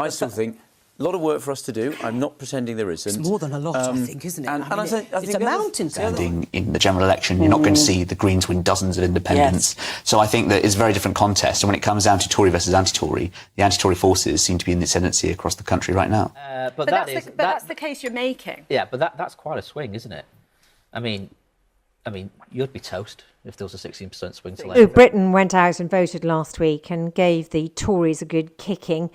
I still think a lot of work for us to do. I'm not pretending there isn't. It's more than a lot, I think, isn't it? I think it's a mountain. Standing in the general election, you're not going to see the Greens win dozens of independents. Yes. So I think that it's a very different contest. And when it comes down to Tory versus anti-Tory, the anti-Tory forces seem to be in the ascendancy across the country right now. But that's the case you're making. Yeah, but that's quite a swing, isn't it? I mean, you'd be toast if there was a 16% swing to Labour. Britain went out and voted last week and gave the Tories a good kicking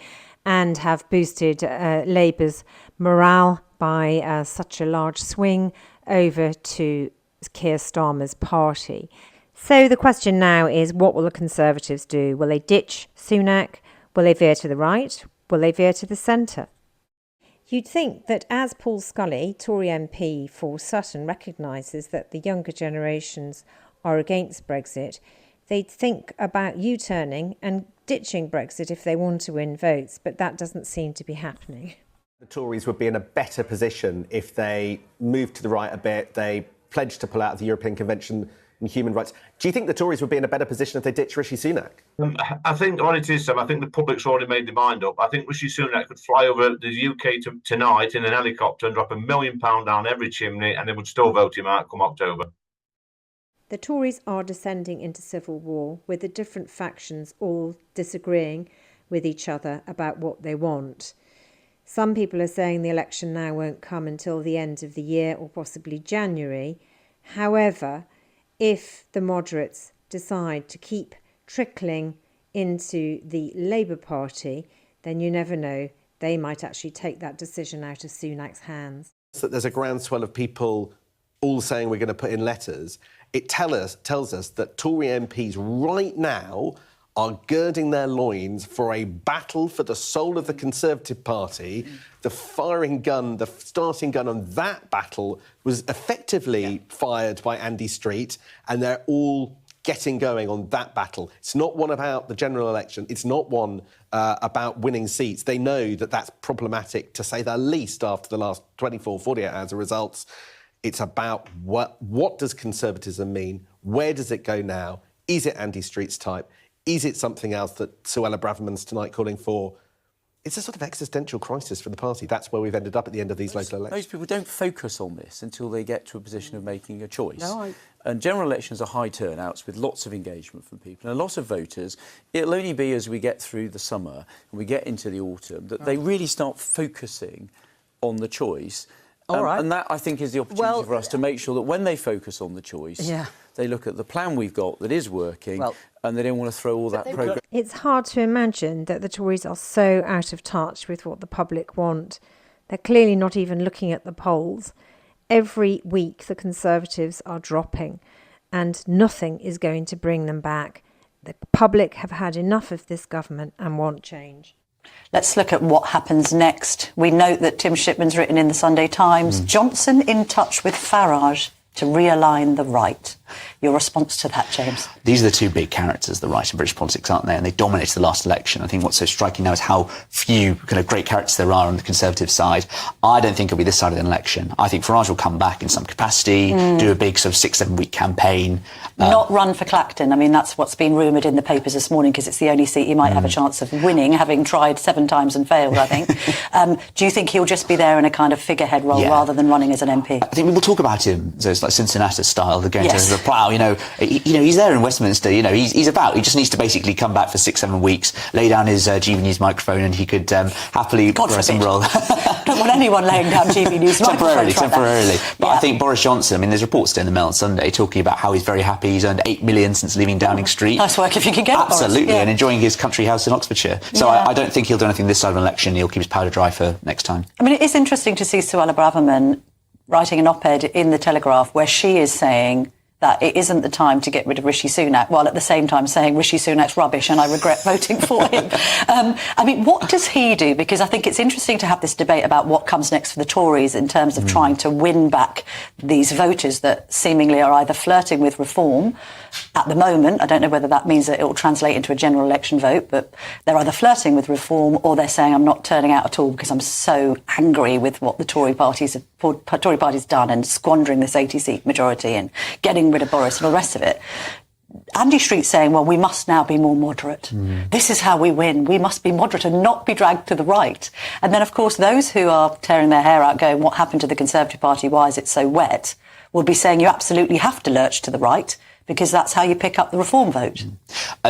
and have boosted Labour's morale by such a large swing over to Keir Starmer's party. So the question now is, what will the Conservatives do? Will they ditch Sunak? Will they veer to the right? Will they veer to the centre? You'd think that as Paul Scully, Tory MP for Sutton, recognises that the younger generations are against Brexit, they'd think about U-turning and ditching Brexit if they want to win votes, but that doesn't seem to be happening. The Tories would be in a better position if they moved to the right a bit, they pledged to pull out of the European Convention on Human Rights. Do you think the Tories would be in a better position if they ditched Rishi Sunak? I think what it is, Sam, I think the public's already made their mind up. I think Rishi Sunak could fly over the UK tonight in an helicopter and drop £1 million down every chimney and they would still vote him out come October. The Tories are descending into civil war, with the different factions all disagreeing with each other about what they want. Some people are saying the election now won't come until the end of the year or possibly January. However, if the moderates decide to keep trickling into the Labour Party, then you never know, they might actually take that decision out of Sunak's hands. So there's a groundswell of people all saying we're going to put in letters. It tells us that Tory MPs right now are girding their loins for a battle for the soul of the Conservative Party. The firing gun, the starting gun on that battle was effectively fired by Andy Street, and they're all getting going on that battle. It's not one about the general election. It's not one about winning seats. They know that that's problematic, to say the least, after the last 24, 48 hours of results. It's about what does conservatism mean? Where does it go now? Is it Andy Street's type? Is it something else that Suella Braverman's tonight calling for? It's a sort of existential crisis for the party. That's where we've ended up at the end of these local elections. Most people don't focus on this until they get to a position of making a choice. And general elections are high turnouts with lots of engagement from people and a lot of voters. It'll only be as we get through the summer and we get into the autumn that they really start focusing on the choice. And that, I think, is the opportunity for us to make sure that when they focus on the choice, they look at the plan we've got that is working and they don't want to throw all that programme. It's hard to imagine that the Tories are so out of touch with what the public want. They're clearly not even looking at the polls. Every week the Conservatives are dropping and nothing is going to bring them back. The public have had enough of this government and want change. Let's look at what happens next. We note that Tim Shipman's written in the Sunday Times, Johnson in touch with Farage to realign the right. Your response to that, James? These are the two big characters, the right in British politics, aren't they? And they dominated the last election. I think what's so striking now is how few kind of great characters there are on the Conservative side. I don't think it'll be this side of the election. I think Farage will come back in some capacity, do a big sort of 6-7 week campaign. Not run for Clacton. I mean, that's what's been rumoured in the papers this morning, because it's the only seat he might have a chance of winning, having tried 7 times and failed, I think. Do you think he'll just be there in a kind of figurehead role rather than running as an MP? I think we'll talk about him, so it's like Cincinnati style, they're going to the plough, he's there in Westminster, he's about, he just needs to basically come back for 6-7 weeks, lay down his GB News microphone and he could happily press and roll. Don't want anyone laying down GB News microphones temporarily. But I think Boris Johnson, there's reports today in the Mail on Sunday talking about how he's very happy, he's earned 8 million since leaving Downing Street. Nice work if you can get it, Absolutely, and enjoying his country house in Oxfordshire. So I don't think he'll do anything this side of an election, he'll keep his powder dry for next time. I mean, it is interesting to see Suella Braverman writing an op-ed in the Telegraph where she is saying that it isn't the time to get rid of Rishi Sunak, while at the same time saying Rishi Sunak's rubbish and I regret voting for him. I mean, what does he do? Because I think it's interesting to have this debate about what comes next for the Tories in terms of trying to win back these voters that seemingly are either flirting with reform at the moment. I don't know whether that means that it will translate into a general election vote, but they're either flirting with reform or they're saying I'm not turning out at all because I'm so angry with what the Tory party's done and squandering this 80-seat majority and getting rid of Boris and all the rest of it. Andy Street's saying, well, we must now be more moderate. This is how we win. We must be moderate and not be dragged to the right. And then, of course, those who are tearing their hair out going, what happened to the Conservative Party? Why is it so wet? Will be saying you absolutely have to lurch to the right, because that's how you pick up the reform vote.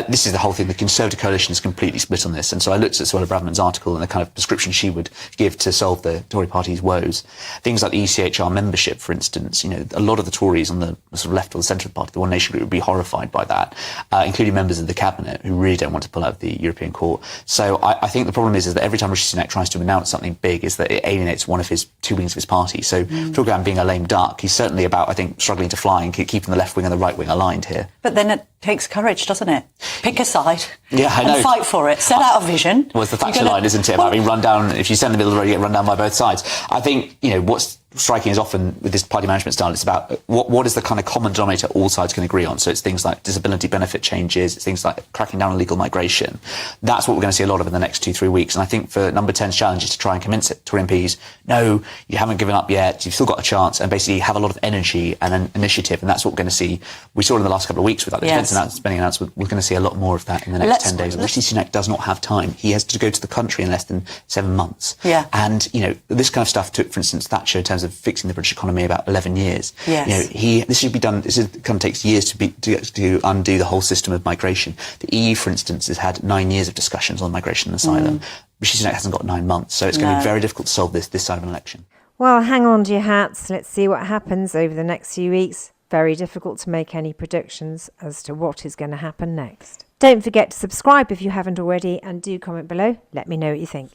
This is the whole thing. The Conservative coalition is completely split on this. And so I looked at Suella Braverman's article and the kind of prescription she would give to solve the Tory party's woes. Things like the ECHR membership, for instance. You know, a lot of the Tories on the sort of left or the centre of the party, the One Nation group, would be horrified by that, including members of the cabinet who really don't want to pull out of the European Court. So I think the problem is that every time Rishi Sunak tries to announce something big is that it alienates one of his two wings of his party. So talk about being a lame duck. He's certainly about, I think, struggling to fly and keeping the left wing and the right wing aligned here. But then it takes courage, doesn't it? Pick a side and fight for it. Set out a vision. Well, it's the Thatcher line, isn't it? About being run down. If you stand in the middle of the road, you get run down by both sides. I think, you know, what's striking is often with this party management style, it's about what is the kind of common denominator all sides can agree on. So it's things like disability benefit changes, it's things like cracking down on illegal migration. That's what we're going to see a lot of in the next 2-3 weeks. And I think for Number 10's challenge is to try and convince Tory MPs, no, you haven't given up yet, you've still got a chance, and basically have a lot of energy and an initiative. And that's what we're going to see. We saw it in the last couple of weeks with that defence spending announcement. We're going to see a lot more of that in the next 10 days. Rishi Sunak does not have time. He has to go to the country in less than 7 months. And, you know, this kind of stuff took, for instance, Thatcher in terms of fixing the British economy about 11 years. You know, this should be done. This kind of takes years to undo the whole system of migration. The EU, for instance, has had 9 years of discussions on migration and asylum. Rishi Sunak hasn't got 9 months, so it's going to be very difficult to solve this side of an election. Well, hang on to your hats. Let's see what happens over the next few weeks. Very difficult to make any predictions as to what is going to happen next. Don't forget to subscribe if you haven't already, and do comment below. Let me know what you think.